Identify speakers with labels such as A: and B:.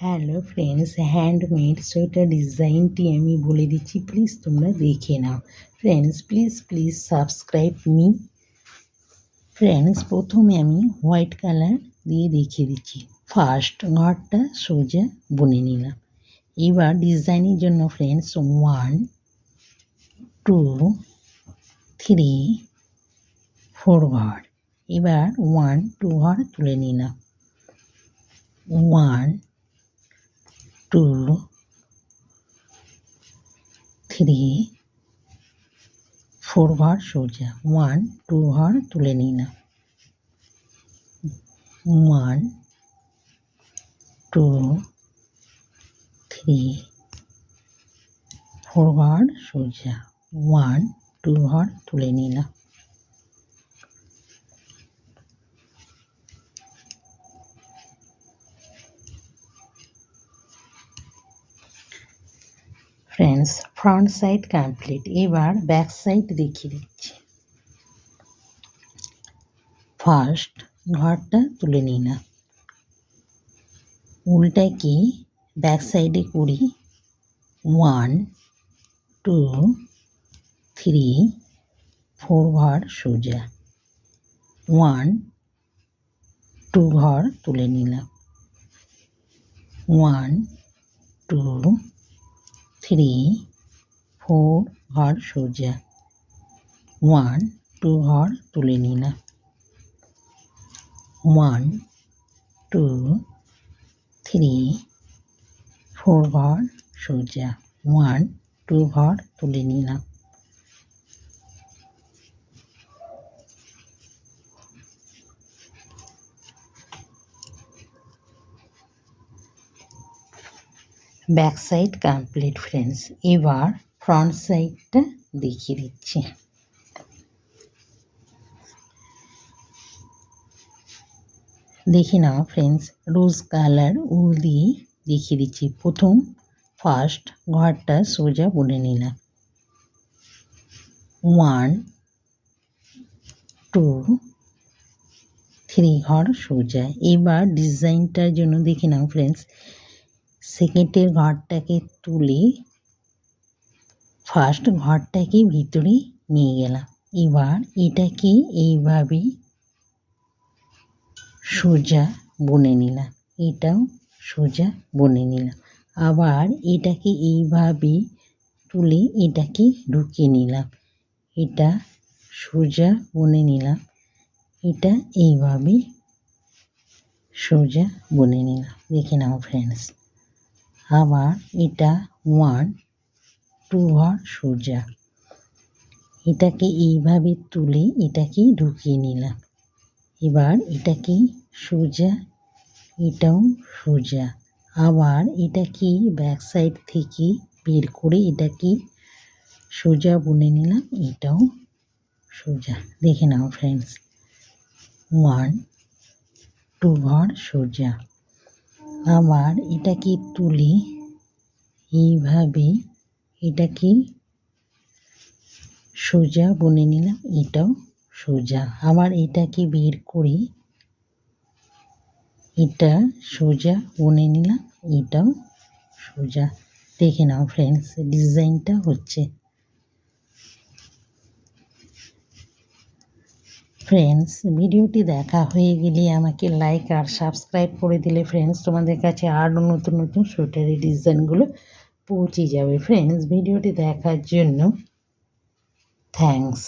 A: Hello friends, handmade sweater ডিজাইনটি আমি বলে দিচ্ছি, প্লিজ তোমরা দেখে নাও। Friends, please subscribe me. Friends, প্রথমে আমি হোয়াইট কালার দিয়ে দেখিয়ে দিচ্ছি। ফার্স্ট ঘরটা সোজা বুনে নিলাম। এবার ডিজাইনের জন্য ফ্রেন্ডস 1 2 3 4 ঘর। এবার 1 2 ঘর তুলে নিলাম। 1 2 3 4 ঘর সোজা। 1 2 ঘর তুলে নিলাম। 1 2 3 4 ঘর সোজা। 1 2 ঘর তুলে নিলাম। Friends, front side complete. এবার ব্যাক সাইড দেখিয়ে দিচ্ছি। ফার্স্ট ঘরটা তুলে নিলাম, উল্টাকে ব্যাক সাইডে করি। 1 2 3 4 ঘর সোজা। 1 2 ঘর তুলে নিলাম। 1 2 3 4 ঘর সোজা। 1 2 ঘর তুলে নিলাম। 1 2 3 4 ঘর সোজা। 1 2 ঘর তুলে নিলাম। Back side complete friends. এবার ফ্রন্ট সাইডটা দেখিয়ে দিচ্ছি। দেখে নাও ফ্রেন্ডস, রোজ কালার উল দিয়ে দেখিয়ে দিচ্ছি। প্রথম ফার্স্ট ঘরটা সোজা বুনে নিলাম। 1 2 3 ঘর সোজা। এবার ডিজাইনটার জন্য দেখে নাও ফ্রেন্ডস, সেকেন্ডের ঘরটাকে তুলে ফার্স্ট ঘরটাকে ভিতরে নিয়ে গেলাম। এবার এটাকে এইভাবে সোজা বুনে নিলাম। এটাও সোজা বুনে নিলাম। আবার এটাকে এইভাবে তুলে এটাকে ঢুকিয়ে নিলাম। এটা সোজা বুনে নিলাম। এটা এইভাবে সোজা বুনে নিলাম। দেখে নাও ফ্রেন্ডস। আবার এটা 1 2 ঘর সোজা। এটাকে এইভাবে তুলে এটাকে ঢুকিয়ে নিলাম। এবার এটাকে সোজা, এটাও সোজা। আবার এটাকে ব্যাক সাইড থেকে বের করে এটাকে সোজা বুনে নিলাম। এটাও সোজা। দেখে নাও ফ্রেন্ডস, 1 2 ঘর সোজা। আবার এটাকে তুলে এইভাবে এটাকে সোজা বুনে নিলাম। এটাও সোজা। আবার এটাকে বের করে এটা সোজা বুনে নিলাম। এটাও সোজা। দেখে নাও ফ্রেন্ডস, ডিজাইনটা হচ্ছে। ফ্রেন্ডস, ভিডিওটি দেখা হয়ে গেলে আমাকে লাইক আর সাবস্ক্রাইব করে দিলে ফ্রেন্ডস তোমাদের কাছে আরও নতুন নতুন সোয়েটারের ডিজাইনগুলো পৌঁছে যাবে। ফ্রেন্ডস, ভিডিওটি দেখার জন্য থ্যাঙ্কস।